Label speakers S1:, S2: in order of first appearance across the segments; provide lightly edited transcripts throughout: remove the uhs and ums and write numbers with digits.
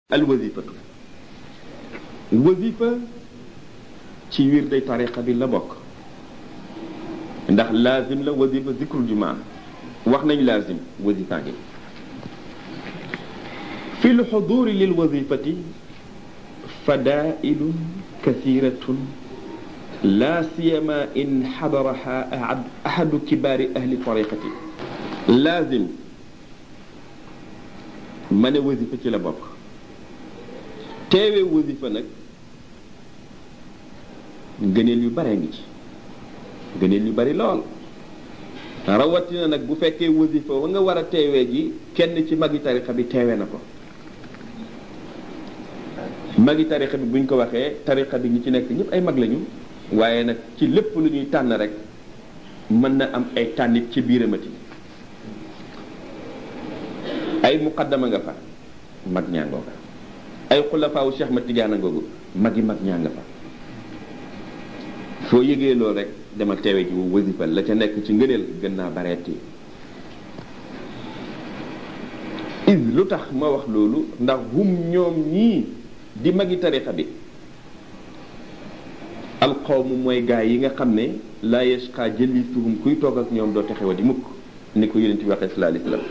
S1: alwazifatu wazifa ci wiir day tariqa bi la bokk ndax laazim la wazifa zikrul jumaa wax nañ laazim wazifa gi fi lxuduri lil wazifati fadailun kathiratun la siyama in xadaraha ahadu kibaari ahli tariqati laazim ma ne wazifa ci la bokk teewee wasifa nag ngëneel yu bare ngi ci ngëneel yu bari lool rawatina nag bu fekkee wasifa wa nga war a teewee ji kenn ci magi tarixa bi teewee na ko magi tarixa bi buñ ko waxee tarixa bi ñi ci nekk ñëpp ay mag lañu waaye nag ci lépp lu ñuy tànn rek mën na am ay tànnit ci biiramati ay muqaddama nga fa mag ñaangoo fa ay xulafaawu Cheikh Ahmad Tidiane googu mag ñaa nga fa soo yëgee loolu rek demal teewe ji wasifa la ca nekk ci ngëneel gën naa bareeti is lu tax ma wax loolu ndax hum ñoom ñii di magi tarixa bi alqawmu mooy gaay yi nga xam ne la yashqa jalisuhum kuy toog ak ñoom doo texewa di mukk ni ko yonent bi waxee sallallahu alayhi wasallam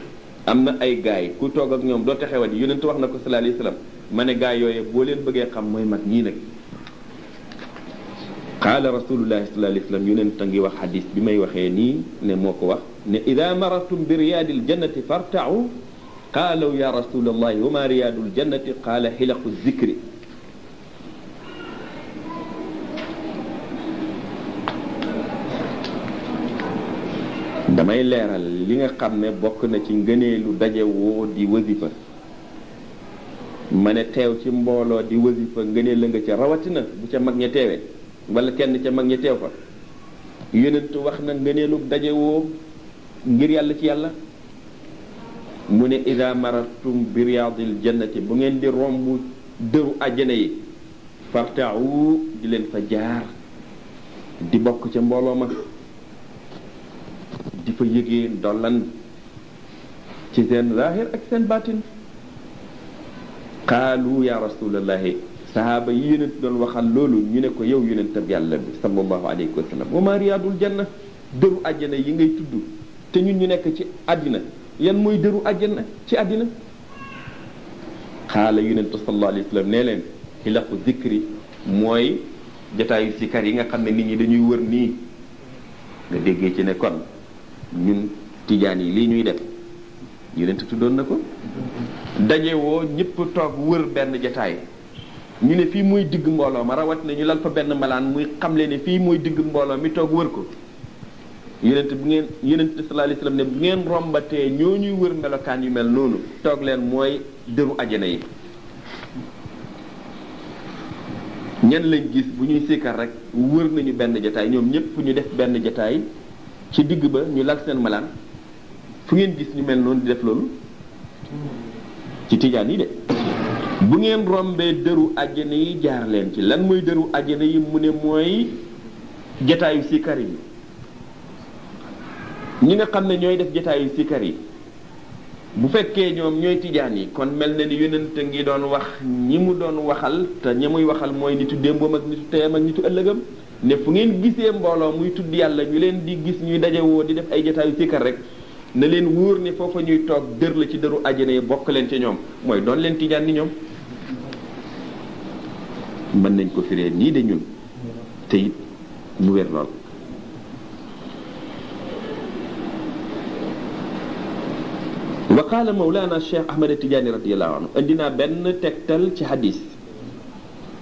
S1: am na ay gaay ku toog ak ñoom doo texewa di yonent wax na ko sallallahu alayhi wasallam ma ne gaay yooye boo leen bëggee xam mooy mag ñii nag qaala rasulullahi sallallahu alayhi wasallam yonent a ngi wax xadis bi may waxee nii ne moo ko wax ne ida maratum bi riyaadil jannati fartau qaalaw ya rasulallahi wa ma riyaadul jannati qaala xilaqu zikri damay leeral li nga xam ne bokk na ci ngëneelu dajewoo di wasifa ma ne teew ci mbooloo di wasifa ngëneel la nga ca rawatina bu ca mag ña teewee wala kenn ca mag ña teew fa yonent wax na ngëneelu dajewoo ngir yàlla ci yàlla mu ne ida maratum bi riyaadil jannati bu ngeen di romb dëru àjjana yi fartau di leen fa jaar di bokk ca mbooloo ma di fa yëgee ndollan ci seen zahir ak seen baatin qaalu ya rasulallahi sahaaba yi yonent doon waxal loolu ñu ne ko yow yonentab yàlla bi sallallahu alayhi wa sallam wa ma riyaadul janna dëru àjjana yi ngay tudd te ñun ñu nekk ci àddina yan mooy dëru àjjana ci àddina xaala yonent sallallahu alayhi wa sallam nee leen xilaqu zikri mooy jataayu sikar yi nga xam ne nit ñi dañuy wër nii nga déggee ci ne kon ñun tijaan yi lii ñuy def yonent tuddoon na ko daje woo ñëpp toog wër benn jataay ñu ne fii muy digg mbooloo ma rawat na ñu lal fa benn malaan muy xamle ne fii muy digg mbooloo mi toog wër ko yonent sallallahu alayhi wasallam ne bu ngeen rombatee ñoo ñuy wër melokaan yu mel noonu toog leen mooy dëru ajana yi ñan lañ gis bu ñuy sikkar rek wër nañu benn jataay ñoom ñëpp ñu def benn jataay ci digg ba ñu lal seen malaan fu ngeen gis ñu mel noonu di def loolu ci tijaan yi de bu ngeen rombee dëru àjjana yi jaar leen ci lan mooy dëru àjjana yi mu ne mooy jataayu sikar yi ñi nga xam ne ñooy def jataayu sikar yi bu fekkee ñoom ñooy tijaan yi kon mel na ni yonent ngi doon wax ñi mu doon waxal te ñi muy waxal mooy nitu démbam ak nitu teyam ak nitu ëllëgam ne fu ngeen gisee mbooloo muy tudd yàlla ñu leen di gis ñuy dajewoo di def ay jataayu sikar rek na leen wóor ne foofa ñuy toog dër la ci dëru àjjana yi bokk leen ci ñoom mooy doon leen tijaan ni ñoom mën nañ ko firee nii de ñun te it mu wér lool wa qaala mawlaana Cheikh Ahmad Tidiane radiyallahu anhu indi naa benn tegtal ci hadis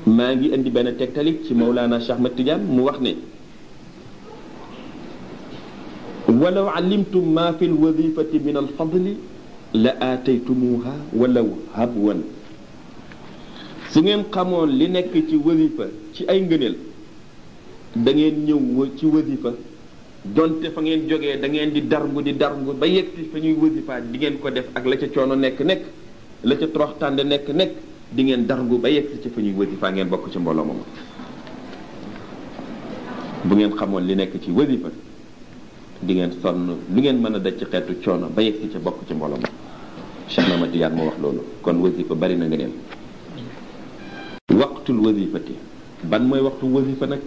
S1: maa ngi indi benn tegtalik ci mawlaana Cheikh Ahmad Tidiane mu wax ne walaw alimtum ma fi lwadifati min alfadli la aataytumuha walaw habwan su ngeen xamoon li nekk ci wasifa ci ay ngëneel da ngeen ñëw ci wasifa donte fa ngeen jógee da ngeen di darngu ba yegsi fa ñuy wasifa di ngeen ko def ak la ca coono nekk la ca toroxtànde nekk di ngeen darngu ba yegsi ci fa ñuy wasifa ngeen bokk ci mbooloo moom bu ngeen xamoon li nekk ci wasifa di ngeen sonn lu ngeen mën a daj ci xeetu coono ba yegsi ca bokk ci mbooloo moom Cheikh Ahmad Tidiane moo wax loolu kon wasifa bari na ngëneel waxtul wasifati ban mooy waxtu wasifa nag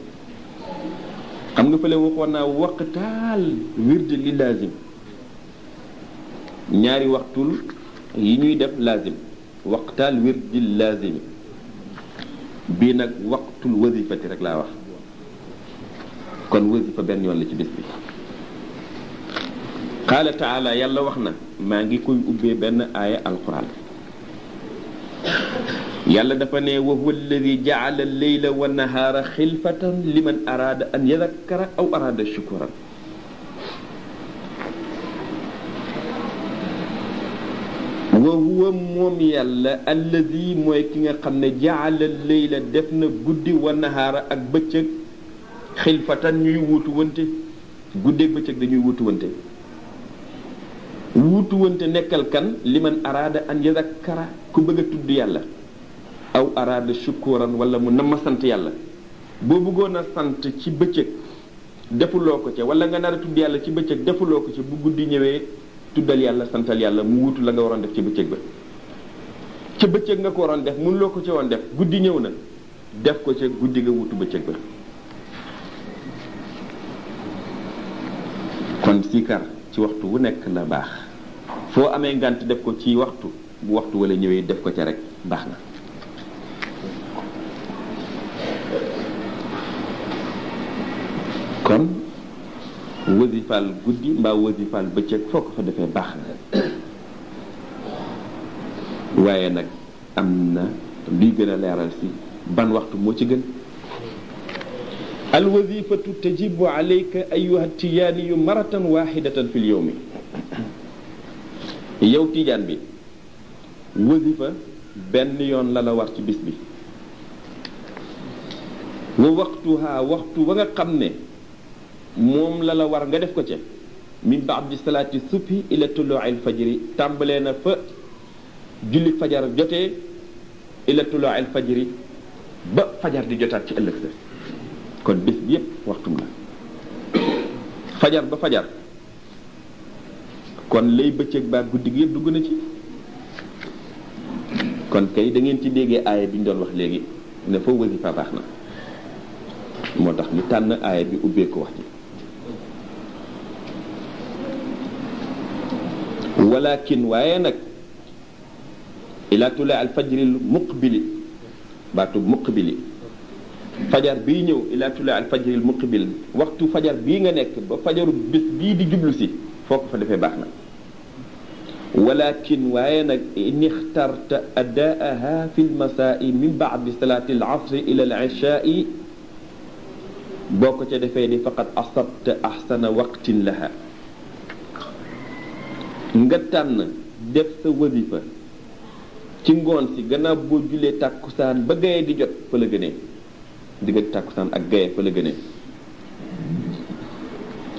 S1: xam nga fële waxoon naa waqtaal wird li lazim ñaari waxtul yi ñuy def lazim waqtaal wird li lazim bii nag waxtul wasifati rek laa wax kon wasifa benn yoon la ci bis bi qaala taala yàlla wax na maa ngi koy ubbee benn aaya alquran yàlla dafa ne wa huwa alladi jaala alleyla wa nahaara xilfatan liman araada an yadakkara aw araada shukuran wa huwa moom yàlla alladi mooy ki nga xam ne jaala alleyla def na guddi wa nahaara ak bëccëg xilfatan ñuy wuutu wante guddeeg bëccëg dañuy wuutu wante wuutu wante nekkal kan liman araada an yadakkara ku bëgg a tudd yàlla aw araada shukuran wala mu nama sant yàlla boo bëggoon a sant ci bëccëg defuloo ko ca wala nga nar a tudd yàlla ci bëccëg defuloo ko ca bu guddi ñëwee tuddal yàlla santal yàlla mu wuutu la nga waroon def ci bëccëg ba ca bëccëg nga ko waroon def mënuloo ko ca woon def guddi ñëw na def ko ca guddi nga wuutu bëccëg ba kon sikar ci waxtu wu nekk la baax foo amee ngànt def ko ci waxtu bu waxtu wala ñëwee def ko ca rek baax na kon wasifaal guddi mbaa wasifaal bëccëg foo ko fa defee baax na waaye nag am na luy gën a leeral si ban waxtu moo ci gën alwazifatu tajibu alayka ayuha tijaaniyu maratan waxidatan fi lyowmi yow tijaan bi wasifa benn yoon la war ci bis bi wa waxtuha waxtu ba nga xam ne moom la war nga def ko ca min baadi salaati subhi ila tuluu al fajri tàmbalee na fa julli fajar jotee ila tuluu al fajri ba fajar di jotaat ci ëllëg sa kon bis bi yépp waxtum la fajar ba fajar kon lay bëccëg baa guddi gi yépp dugg na ci kon kay da ngeen ci déggee aaya bi ñu doon wax léegi ne foo wasifa baax na moo tax ñu tànn aaya bi ubbee ko wax ji walakin waaye nag ila tula al fajril muqbili baatu muqbili fajar bii ñëw ila tula al fajril muqbil waxtu fajar bii nga nekk ba fajaru bis bii di jublu si foo ko fa defee baax na walakin waaye nag in ixtarta adaaha fi lmasaa'i min baadi salaati al asri ila al ishaai boo ko ca defee di faqad asabta ahsana waqtin laha nga tànn def sa wasifa ci ngoon si gannaaw boo julee tàkkusaan ba gaye di jot fa la gënee diggante tàkkusaan ak gaye fa la gënee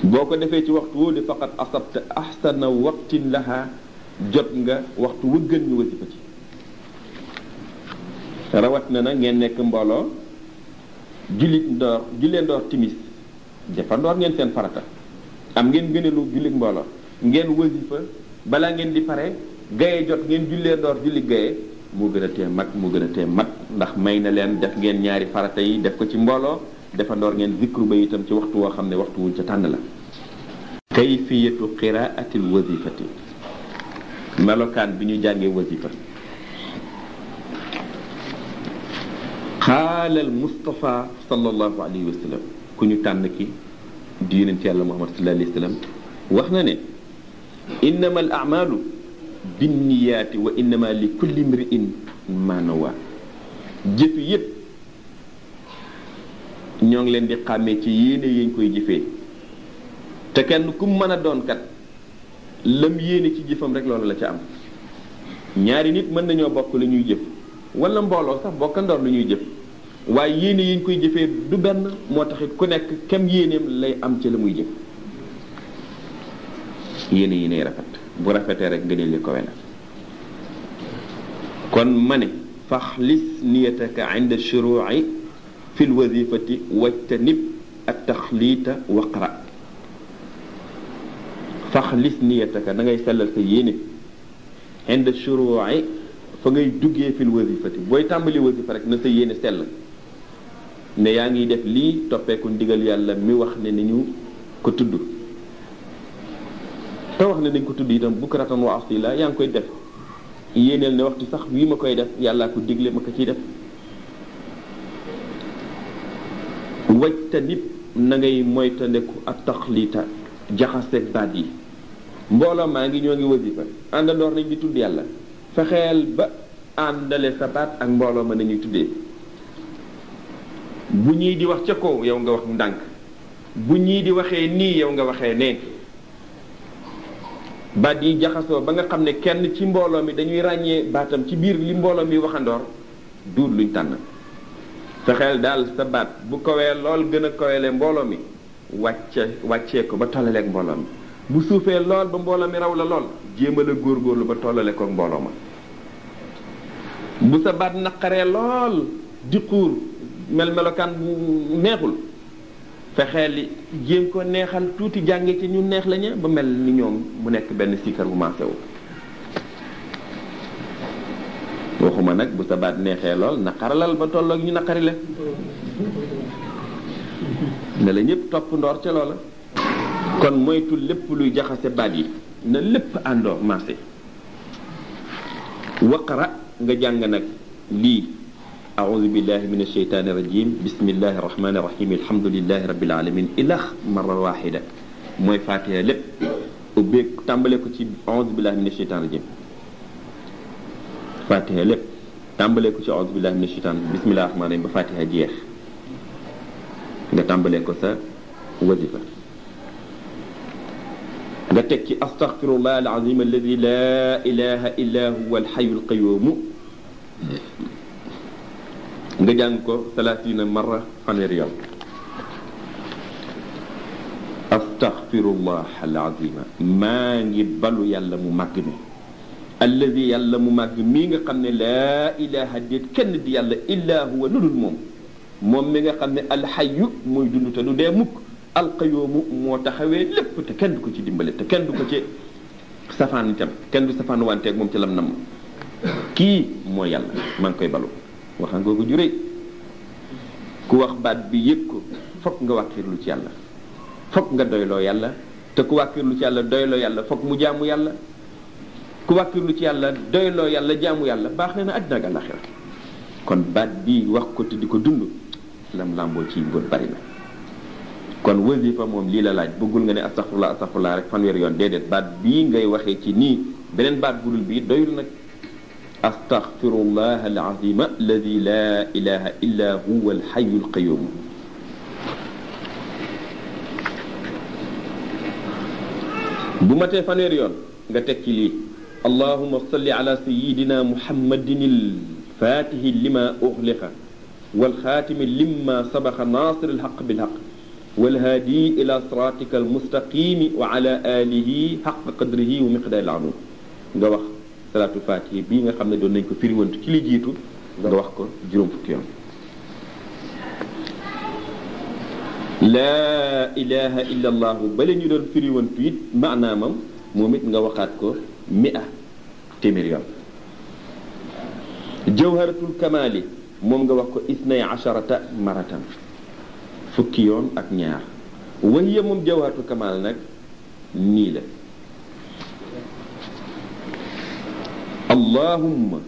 S1: boo ko defee ci waxtu woo di faqat asabta ahsana waqtin laha jot nga waxtu wa gën ñu wasifa ci rawat na ngeen nekk mbooloo jullee ndoor timis dafa ndoor ngeen seen farata am ngeen gëneelu jullit mbooloo ngeen wasifa balaa ngeen di pare gaye jot ngeen jullee ndoor julli gaye moo gën a tee mag moo gën a tee mat ndax may na leen def ngeen ñaari farata yi def ko ci mbooloo dafa ndoor ngeen zikru ba itam ci waxtu woo xam ne waxtu wuñ ca tànn la kayfiyatu qiraatil wasifati melokaan bi ñu jàngee wasifa qaala al Mustafa sallallahu alayhi wa sallam ku ñu tànn ki di yonent yàlla Muhammad sallallahu alayhi wa sallam wax na ne innama al a'malu binniyaati wa innama li kulli mri'in ma nawa jëfi yépp ñoo ngi leen di xàmmee ci yéene yañ koy jëfee te kenn ku mën a doon kat lam yéene ci jëfam rek loolu la ca am ñaari nit mën nañoo bokk lu ñuy jëf wala mbooloo sax bokkandoor lu ñuy jëf waaye yéene yiñ koy jëfee du benn moo taxit ku nekk kem yéeneem lay am ci la muy jëf yéene yi nay rafet bu rafetee rek ngëneel li ko wena kon ma ne faxlis niyataka inda shuruu'i fi lwazifati wajtanib at taxliita waqra faxlis niyataka da ngay sellal sa yéene inda shuruu'i fa ngay duggee fil wasifati booy tàmbali wasifa rek na sa yéene sell ne yaa ngi def lii toppeeku ndigal yàlla mi wax ne ni ñu ko tudd te wax ne nañ ko tudd itam bukratan wa asila yaa ngi koy def yéeneel ne waxtu sax wii ma koy def yàllaa ko digle ma ko ciy def wajtanib na ngay moytandeku ak taxliita jaxaseeg baat yi mbooloo maa ngi ñoo ngi wasifa àndandoor nañ di tudd yàlla fexeel ba àndale sa baat ak mbooloo ma nañuy tuddee bu ñii di wax ca kaw yow nga wax ndànk bu ñii di waxee nii yow nga waxee nee baat yi jaxasoo ba nga xam ne kenn ci mbooloo mi dañuy ràññee baatam ci biir li mbooloo mi waxandoor duut luñ tànn fexeel daal sa baat bu kawee lool gën a kaweele mbooloo mi wàccee ko ba tollaleeg mbooloo mi bu suufee lool ba mbooloo mi raw la lool jéemal a góorgóorlu ba tollale ko mbooloo ma bu sa baat naqaree lool di xuur melokaan bu neexul fexeel jéem ko neexal tuuti jànge ci ñu neex lañu ba mel ni ñoom mu nekk benn sikkar bu maasewu waxuma nag bu sa baat neexee lool naqaralal ba tolloog ñu naqari la ne la ñëpp topp ndoor ca loola kon moytu lépp luy jaxase baat yi na lépp àndoo marché waqara nga jàng nag lii أعوذ بالله من الشيطان الرجيم بسم الله الرحمن الرحيم الحمد لله رب العالمين إلى مرة واحدة موي فاتحة لب وبيك تامبالي كو أعوذ بالله من الشيطان الرجيم فاتحة لب تامبالي كو أعوذ بالله من الشيطان بسم الله الرحمن الرحيم بفاتحة جيخ nga tàmbalee ko sa wazifa nga teg ci astaghfirullah alazim alladi la ilaha illa huwa alhayyul qayyum nga jàng ko 30 marra fanweeri yoon astaghfirullah alazima maa ngi balu yàlla mu màgg mi alladi yàlla mu màgg mii nga xam ne laa ilaha déet kenn di yàlla illa huwa lu dul moom mi nga xam ne alxayu mooy dund te du dee mukk alqayoomu moo taxawee lépp te kenn du ko ci dimbale te kenn du ko ci safaan itam kenn du safaan wanteeg moom ci lam nam kii mooy yàlla maa ngi koy balu waxaan googu ju rëy ku wax baat bi yëg ko fokk nga wàkkirlu ci yàlla fokk nga doyloo yàlla te ku wàkkirlu ci yàlla doyloo yàlla fokk mu jaamu yàlla ku wàkkirlu ci yàlla doyloo yàlla jaamu yàlla baax na àddina ak àllaxira kon baat bi wax ko te di ko dund lam làmboo ci mbóot bari na kon wasifa moom lii la laaj bëggul nga ne astaghfirullah rek fanweer yoon déedéet baat bii ngay waxee ci nii beneen baat budul bii doyul nag astaghfirullah alazima alladi la ilaha illa huwa alhayyul qayyum bu matee fanweer yoon nga teg ci lii allahumma salli ala sayyidina muhammadin al-fatihi lima ughliqa wal khatimi lima sabaqa nasir al-haqq bil haqq wal hadi ila siratika al-mustaqim wa ala alihi haqq qadrihi wa miqdari al-azim nga wax salatu fatihi bii nga xam ne doon nañ ko firiwantu ci li jiitu nga wax ko juróom fukki yoon laa ilaha illa allahu bale ñu doon firiwantu it maanaamam moom it nga waxaat ko téeméer yoon jawharatul kamali moom nga wax ko isnay asharata maratan fukki yoon ak ñaar wahiya moom jawharatul kamal nag nii la allahumma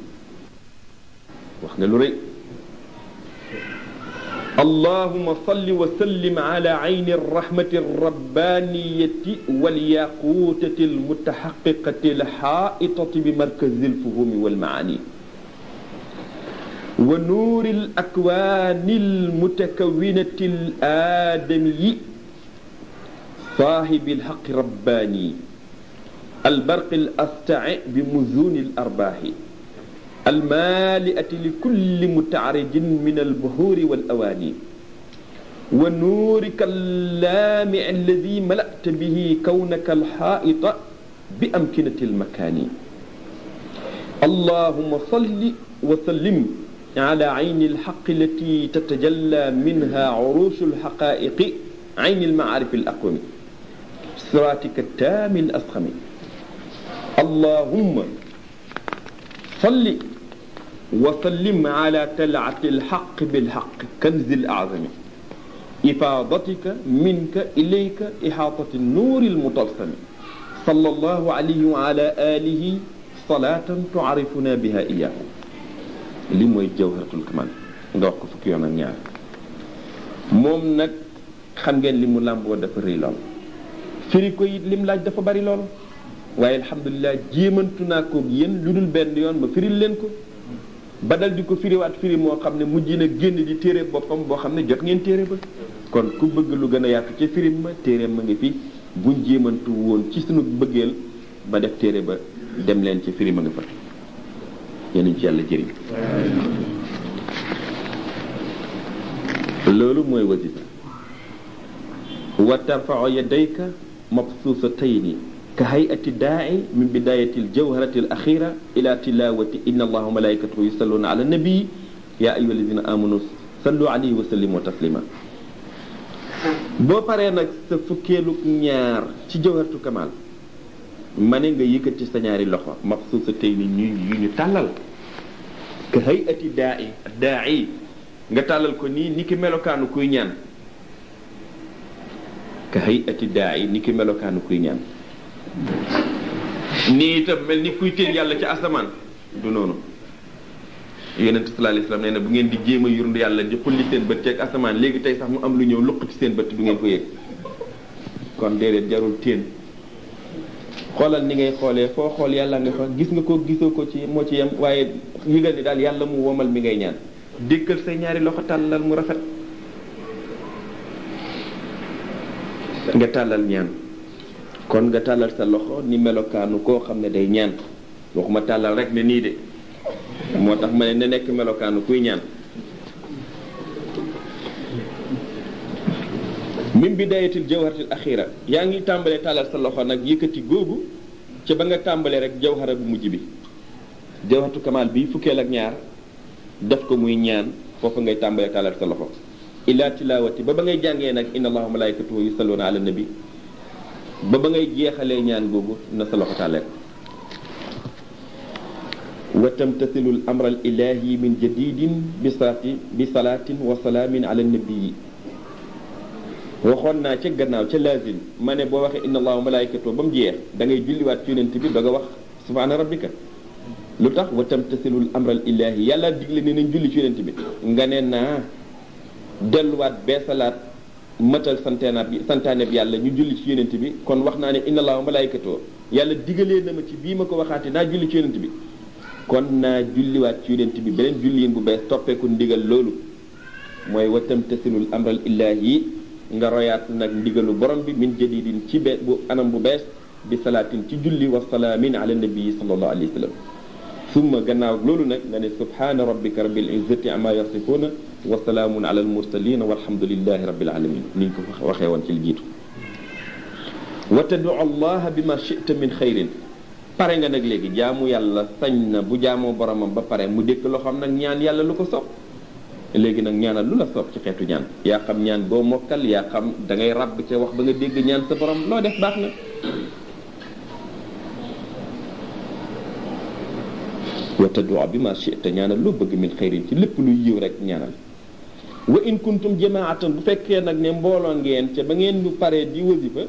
S1: wax nga lu rëy allahumma salli wa sallim ala ayni rahmati rabbaniyati wal yaqutati al mutahaqiqati al haitati bi markazi al fuhumi wal maani wa nuri al akwani al mutakawinati al adami صاحب الحق رباني البرق الأستع بمزون الأرباح المالئة لكل متعرج من البحور والأواني ونورك اللامع الذي ملأت به كونك الحائط بأمكنة المكان اللهم صل وسلم على عين الحق التي تتجلى منها عروش الحقائق عين المعارف الأقوم صراطك التام الأسخم اللهم صل wa sallim ala talaati alxaq bilxaq kanzi alazami ifaadatika minka ilayka ixaatati nuuri almutalsami sallallahu alayhi wa ala alihi salaatan tuarifuna biha iyahu li mooy jawharatul kamal nga wax ko fukki yoon ak ñaar moom nag xam ngeen li mu làmboo dafa rëy lool firi ko it lim laaj dafa bari lool waaye alhamdulilah jéemantu naa ko yéen lu dul benn yoon ma firil leen ko ba dal di ko firiwaat firi moo xam ne mujj na génn di téere boppam boo xam ne jot ngeen téere ba kon ku bëgg lu gën a yaatu ci firim ma téere ma ngi fi buñ jéemantu woon ci sunu bëggeel ba def téere ba dem leen ci firi ma nga fa yéen ci yàlla jëriñ loolu mooy wasifa wa tarfa'u yadayka mabsuusatayni ka hay'ati daa'i min bidayati aljawharati alakhira ila tilawati inna allaha wa malaikatahu yusalluna ala nabi ya ayyuha alladhina amanu sallu alayhi wa sallimu taslima boo paree nag sa fukkeelu ñaar ci jawharatu kamal ma ne nga yëkkati sa ñaari loxo mabsuusatayni yu ñu tàllal ka hay'ati daa'i nga tàllal ko nii ni ki melokaanu kuy ñaan ka hay'ati daa'i ni ki melokaanu kuy ñaan nii itam mel ni kuy téen yàlla ci asamaan du noonu yonent sallallahu alayhi wasallam nee na bu ngeen di jéem a yurndu yàlla di xulli seen bët ci ak asamaan léegi tey sax mu am lu ñëw luq ci seen bët du ngeen ko yëg kon déedéet jarul téen xoolal ni ngay xoolee foo xool yàlla nga fa gis nga ko gisoo ko ci moo ci yem waaye yëgal ni daal yàlla mu womal mi ngay ñaan dékkal say ñaari loxo tàllal mu rafet nga tàllal ñaan kon nga tàllal sa loxo ni melokaanu koo xam ne day ñaan waxuma tàllal rek ne nii de moo tax ma ne na nekk melokaanu kuy ñaan min bidayatil jawharatil axira yaa ngi tàmbalee tàllal sa loxo nag yëkkati googu ca ba nga tàmbalee rek jawhara bu mujj bi jawharatu kamal bi fukkeel ak ñaar def ko muy ñaan foofu ngay tàmbalee tàllal sa loxo ila tilawati ba ngay jàngee nag inna allaha wa malaikatahu yusalluna ala nabi ba ngay jeexalee ñaan googu na sa loxo tàllee wa tamtasilu al amra al ilahi min jadidin bi salaatin wa salaamin ala nabii waxoon naa ca gannaaw ca lazim ma ne boo waxee inna allaha wa malaikatahu ba mu jeex da ngay julliwaat ci yonent bi doog a wax subhaana rabbika lu tax wa tamtasilul amral ilahi yàlla digle ne nañ julli ci yonent bi nga ne naa delluwaat beesalaat matal santaane bi yàlla ñu julli ci yonent bi kon wax naa ne inna allaha wa malaikatahu yàlla digalee na ma ci bii ma ko waxaate naa julli ci yonent bi kon naa julliwaat ci yonent bi beneen julliin bu bees toppeeku ndigal loolu mooy wa tamtasilul amral ilahi nga royaat nag ndigalu borom bi min jadidin ci bu anam bu bees bi salaatin ci julli wa salaamin ala nabii sallallahu alayhi wa sallam summa gannaaw loolu nag nga ne subhaana rabbika rabbil izzati amma yasifuna wa salaamun ala al mursalin walhamdulillahi rabbil alamin ni ñu ko waxee woon ci li jiitu wa tad'u allaha bima shi'ta min xayrin pare nga nag léegi jaamu yàlla sañ na bu jaamoo boromam ba pare mu dékk loo xam nag ñaan yàlla lu ko sopp léegi nag ñaanal lu la sopp ci xeetu ñaan yaa xam ñaan boo mokkal yaa xam da ngay ràbb ca wax ba nga dégg ñaan sa borom loo def baax na wa tad'u bima shi'ta ñaanal loo bëgg min xayrin ci lépp luy yiw rek ñaanal wa in kuntum jamaatan bu fekkee nag ne mbooloo ngeen ca ba ngeen bu paree di wasifa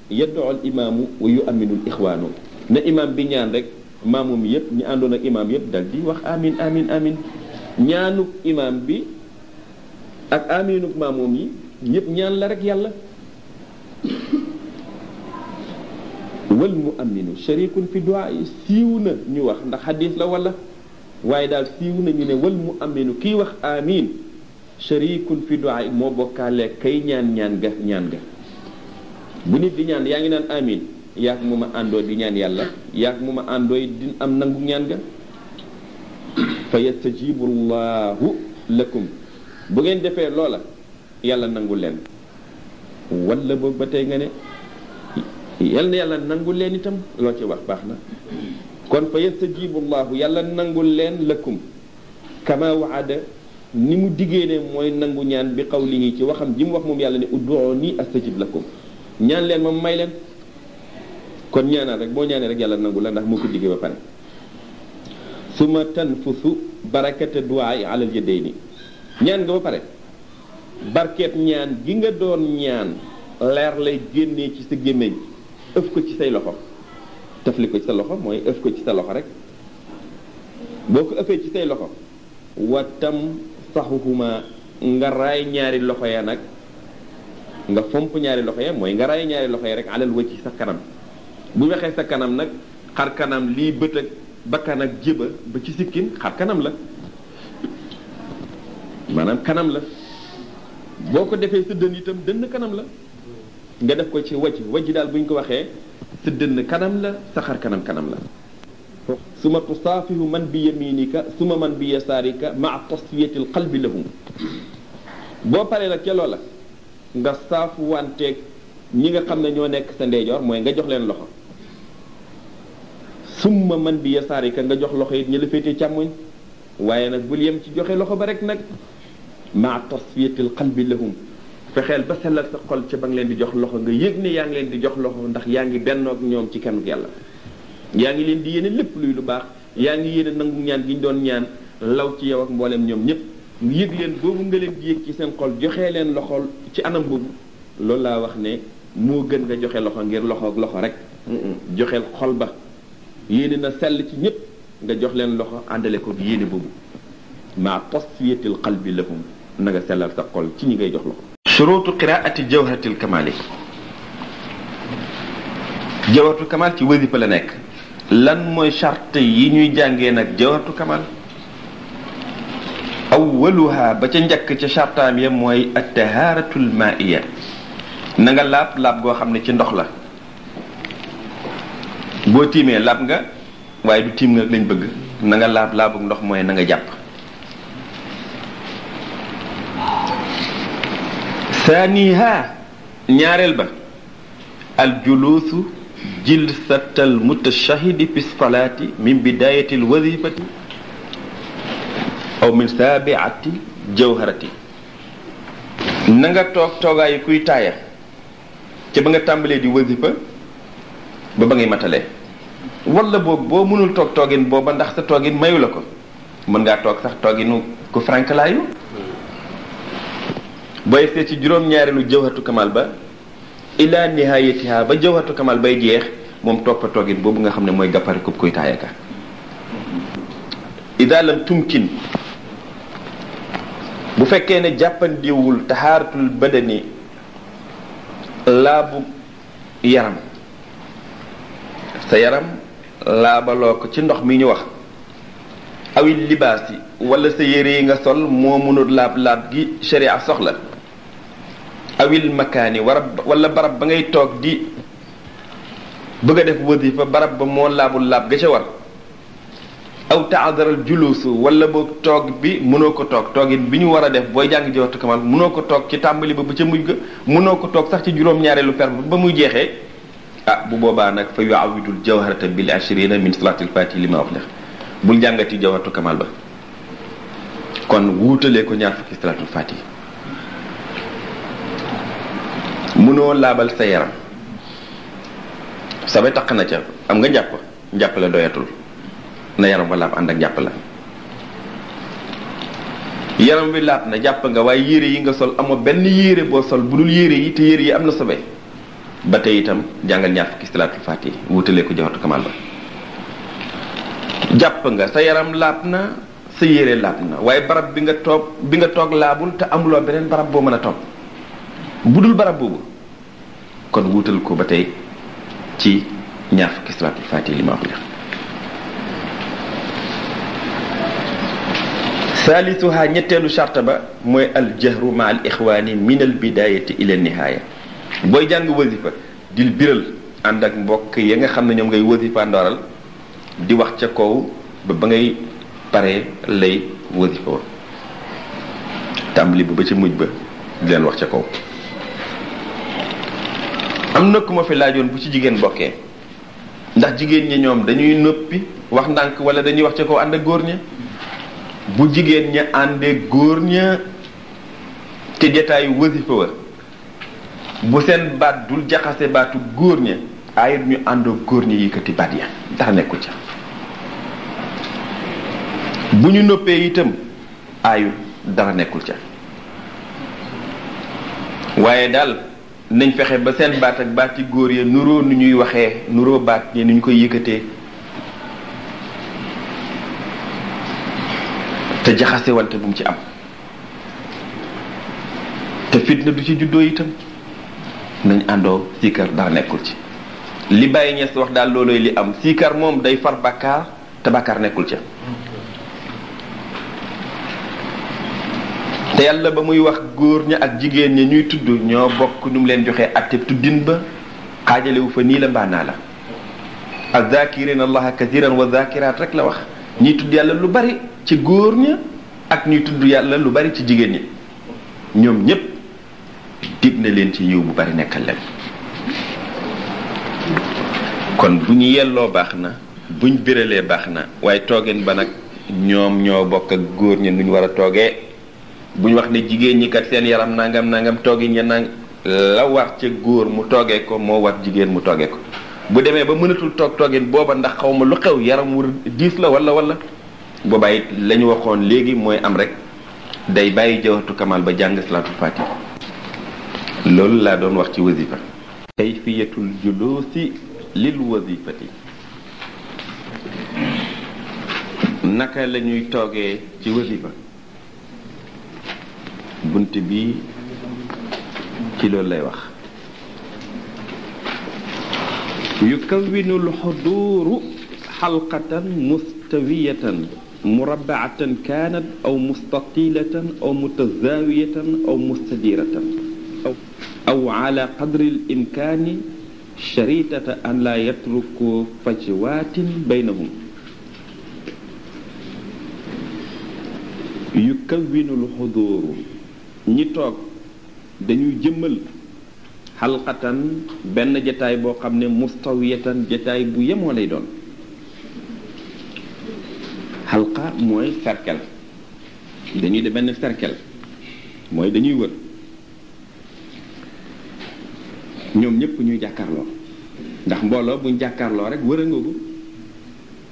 S1: yad'u al imaamu wa yu'minu al ixwaanu na imaam bi ñaan rek maamum yëpp ñu àndoon ak imaam yëpp dal di wax amin amin amin ñaanuk imaam bi ak aminuk maamum yi yëpp ñaan la rek yàlla wal mu'minu sharikun fi du'a yi siiw na ñu wax ndax xadis la wala waaye daal siiw na ñu ne wal mu'minu kii wax amin sharikun fi du'a yi moo bokkaale kay ñaan ga bu nit di ñaan yaa ngi naan amin yaak mu ma àndoo di ñaan yàlla yaak mu ma àndoo di am nangu ñaan ga fa yastajibu llahu lakum bu ngeen defee loola yàlla nangu leen wala boog ba tey nga ne yal na yàlla nangul leen itam loo ci wax baax na kon fa yastajibu llahu yàlla nangul leen lakum kama waada ni mu diggee ne mooy nangu ñaan bi qawlihi ci waxam ji mu wax moom yàlla ne ud'uuni astajib lakum ñaan leen moom may leen kon ñaanal rek boo ñaanee rek yàlla nangu la ndax moo ko diggee ba pare suma tanfusu barakata duwaay alal yadayni ñaan nga ba pare barkeet ñaan gi nga doon ñaan leer lay génnee ci sa gémmiñ ëf ko ci say loxo tafli ko ci sa loxo mooy ëf ko ci sa loxo rek boo ko ëfee ci say loxo watam saxuhuma nga raay ñaari loxo ya nag nga fomp ñaari loxo ya mooy nga raay ñaari loxo ya rek alal wa ci sa kanam bu waxee sa kanam nag xar kanam lii bët ak bakkan ak jéba ba ci sikkin xar kanam la maanaam kanam la boo ko defee sa dënn itam dënn kanam la nga def ko ci wajj daal bu ñu ko waxee sa dënn kanam la sa xar kanam kanam la suma tusaafihu man bi yaminika suma man bi yasaarika maa tasfiyati l qalbi lahum boo paree nag ca loola nga saafu wanteeg ñi nga xam ne ñoo nekk sa ndeyjoor mooy nga jox leen loxo summa man bi yasaarika nga jox loxo it ñi la féetee càmmoñ waaye nag bul yem ci joxe loxo ba rek nag maa tasfiyatil qalbi lahum fexeel ba sellal sa xol ca ba nga leen di jox loxo nga yëg ne yaa ngi leen di jox loxo ndax yaa ngi bennoog ñoom ci kenn yàlla yaa ngi leen di yéene lépp luy lu baax yaa ngi yéene nangu ñaan gi ñu doon ñaan law ci yow ak mboolem ñoom ñëpp yëg leen boobu nga leen di yëg ci seen xol joxee leen loxo ci anam boobu loolu laa wax ne moo gën nga joxe loxo ngir loxo ak loxo rek joxeel xol ba yéene na sell ci ñëpp nga jox leen loxo àndale ko yéene boobu maa tasfiyatil qalbi lahum na nga sellal sa xol ci ñi ngay jox loxo shuruutu qiraati jawharatil kamali jawharatul kamal ci wasifa la nekk lan mooy charte yi ñuy jàngee nag jawharatul kamal awwaluha ba ca njëkk ca chartaam ya mooy at-tahaaratul maa'iya na nga laab goo xam ne ci ndox la boo tiimee laab nga waaye du tiim nga lañ bëgg na nga laabu ndox mooy na nga jàpp saaniha ñaareel ba al juluusu jilsatal mutashahidi fi salaati min bidayati al wazifati aw min saabiati jawharati na nga toog toogaayu kuy taaya ca ba nga tàmbalee di wazifa ba ba ngay matalee wala boobu boo mënul toog toogin booba ndax sa toogin mayu la ko mën ngaa toog sax tooginu ku franklaayu booy seet ci juróom-ñaareelu jawhatu kamal ba ila nihayatiha ba jawhatu kamal bay jeex moom toog fa toogin boobu nga xam ne mooy gappari kub kuy taayaka ida lam tumkin bu fekkee ne jàppandiwul tahaaratul badani laabu yaram sa yaram laabaloo ko ci ndox mi ñu wax awil libaas yi wala sa yére yi nga sol moo mënul laab gi sharia soxla awil makaani wala barab ba ngay toog di bëgg a def wasifa barab ba moo laab ga ca war aw taadaral juluusu wala boog toog bi mënoo ko toog toogin bi ñu war a def booy jàng jawharatul kamal mënoo ko toog ci tàmbali ba ca mujj ga mënoo ko toog sax ci juróom-ñaareelu per ba muy jeexee bu boobaa nag fa yuawidul jawharata bil ashrina min salatil fatihi lima uxliq bul jàngati jawharatul kamal ba kon wuutalee ko ñaar fukki salatul fatihi mënoo laabal sa yaram sabe taq na ca am nga njàpp la doyatul na yaram wa laab ànd ak njàpp la yaram wi laab na jàpp nga waaye yére yi nga sol amoo benn yére boo sol bu dul yére yi te yére yi am na sobe ba tey itam jàngal ñaar fukki salaatul faatihi wutalee ko jawharatul kamal ba jàpp nga sa yaram laab na sa yére laab na waaye barab bi nga toog laabul te amuloo beneen barab boo mën a toog bu dul barab boobu kon wutal ko ba tey ci ñaar fukki salaatul faatihi li ma wax leer salisuha ñetteelu charte ba mooy al jahru ma al ixwaani min al bidayati ila nihaaya booy jàng wasifa dil biral ànd ak mbokk ya nga xam ne ñoom ngay wasifa ndooral di wax ca kaw ba ngay paree lay wasifa wa tàmbali ba ca mujj ba di leen wax ca kaw am na ku ma fi laajoon bu ci jigéen bokkee ndax jigéen ñi ñoom dañuy noppi wax ndànk wala dañuy wax ca kaw ànd ak góor ña bu jigéen ña àndee góor ña te jataayu wasifa wa bu seen baat dul jaxase baatu góor ña ayit ñu àndoo góor ña yëkkati baat ya dara nekku ca bu ñu noppee itam aayu dara nekkul ca waaye daal nañ fexe ba seen baat ak baati góor ya nuroo nu ñuy waxee nuroo baat ñi nu ñu koy yëkkatee te jaxase wante bu mu ci am te fitna du ci juddoo itam nañ àndoo siikar dara nekkul ci li Baye Niass wax daal loolooy li am siikar moom day far bàkkaar te bàkkaar nekkul ca te yàlla ba muy wax góor ña ak jigéen ña ñuy tudd ñoo bokk nu mu leen joxee atte tuddin ba xaajalewu fa nii la mbaanaa la azakirina allaha kathiran wa zakirat rek la wax ñuy tudd yàlla lu bari ci góor ña ak ñuy tudd yàlla lu bari ci jigéen ñi ñoom ñépp dig na leen ci yiw bu bari nekkal leen kon bu ñu yelloo baax na buñ biralee baax na waaye toogeen ba nag ñoom ñoo bokk ak góor ña nu ñu war a toogee bu ñu wax ne jigéen ñi kat seen yaram nangam toogin ya nang la war ca góor mu toogee ko moo war jigéen mu toogee ko bu demee ba mënatul toogin booba ndax xaw ma lu xew yaram wu diis la wala boobaa it la ñu waxoon léegi mooy am rek day bàyyi jawhatu kamal ba jàng salaatul faatiha loolu laa doon wax ci wasifa kayfiyatul julusi lil wasifati naka la ñuy toogee ci wasifa bunt bi ci loolu lay wax yukawwinu alxuduuru xalqatan mustawiyatan murabaatan kaanat aw mustatilatan aw mutazaawiyatan aw mustadiratan aw ala qadri alimkaani sharitata an laa yatruku fajwaatin baynahum yukawwinu alxuduuru ñi toog dañuy jëmmal xalqatan benn jataay boo xam ne mustawiyatan jataay bu yemoo lay doon xalqa mooy cercle dañuy def benn cercle mooy dañuy wër ñoom ñëpp ñuy jàkkaarloo ndax mbooloo buñ jàkkaarloo rek wër a ngoogu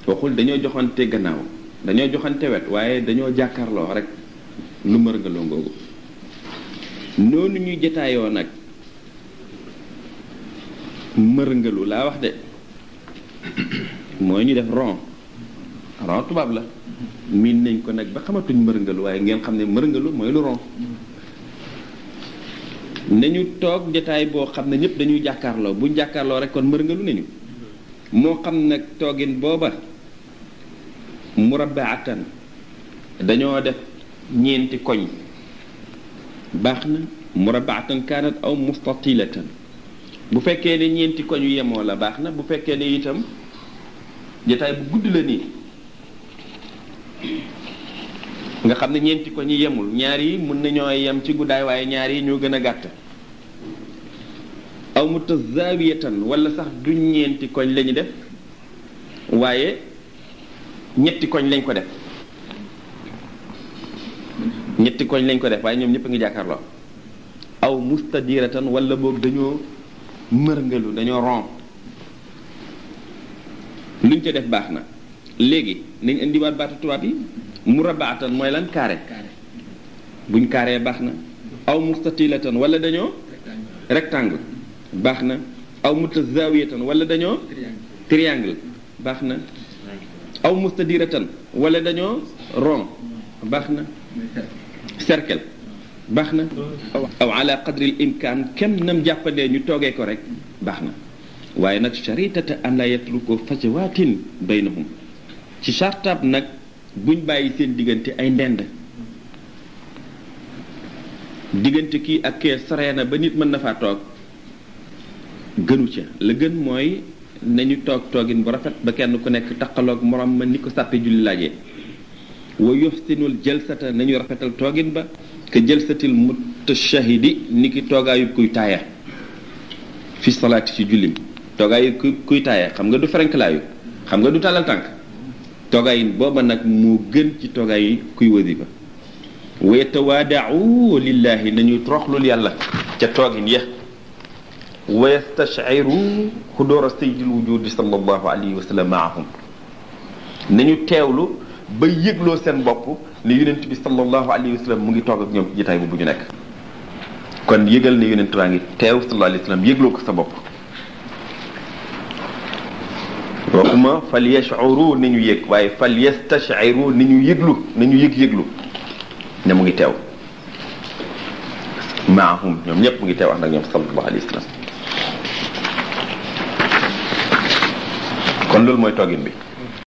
S1: waxul dañoo joxante gannaaw dañoo joxante wet waaye dañoo jàkkaarloo rek lu mërngaloo ngoogu noonu ñuy jataayoo nag mërngalu laa wax de mooy ñu def rond tubaab la miin nañ ko nag ba xamatuñ mërngalu waaye ngeen xam ne mërngalu mooy lu rond nañu toog jataay boo xam ne ñëpp dañuy jàkkaarloo buñ jàkkaarloo rek kon mërngalu nañu moo xam nag toogin booba murabbaatan dañoo def ñeenti koñ baax na murabbaatan kaanat aw mustatilatan bu fekkee ne ñeenti koñ yu yemoo la baax na bu fekkee ne itam jataay bu gudd la nii nga xam ne ñeenti koñ yi yemul ñaar yi mën nañoo yem ci guddaay waaye ñaar yi ñoo gën a gàtt aw mutazawiyatan wala sax du ñeenti koñ lañu def waaye ñetti koñ lañ ko def waaye ñoom ñëpp a ngi jàkkaarloo aw mustadiratan wala boog dañoo mërngalu dañoo rond luñ ca def baax na léegi nañ indiwaat baatu tubaab yi murabaatan mooy lan carré buñ carré baax na aw mustatilatan wala dañoo rectangle baax na aw mutazawiyatan wala dañoo triangle baax na aw mustadiratan wala dañoo rond baax na cercle baax na aw ala qadri al imkaan kem nam jàppandee ñu toogee ko rek baax na waaye nag sharitata an la yatruku fajawaatin baynahum ci chartab nag buñ bàyyi seen diggante ay ndend diggante kii ak kee soree na ba nit mën na faa toog gënu ca la gën mooy nañu toogin bu rafet ba kenn ku nekk taqaloog morom ma ni ko sàppe julli laajee wa yuxsinul jalsata nañu rafetal toogin ba ke jalsatil mutashahidi ni ki toogaayu kuy taaya fi salaati ci jullim toogaayu kuy taaya xam nga du ferenklaayu xam nga du tàllal tànk toogaayin booba nag moo gën ci toogaayi kuy wasifa wa yatawaadau lillahi nañuy toroxlul yàlla ca toogin ya wa yastashiru xudóora sayyidil wujudi sallallahu alayhi wa sallam maahum nañu teewlu ba yëgloo seen bopp ne yonent bi sallallahu alayhi wa sallam mu ngi toog ak ñoom ci jotaay bu ñu nekk. kon yëgal ne yonent baa ngi teew sallallahu alayhi wa sallam yëgloo ko sa bopp. waxuma fal yash'uru ni ñu yëg waaye fal yastashiru ni ñu yëglu nañu yëg-yëglu ne mu ngi teew maahum ñoom ñëpp mu ngi teew ànd ak ñoom sallallahu alayhi wa sallam. kon loolu mooy toogin bi.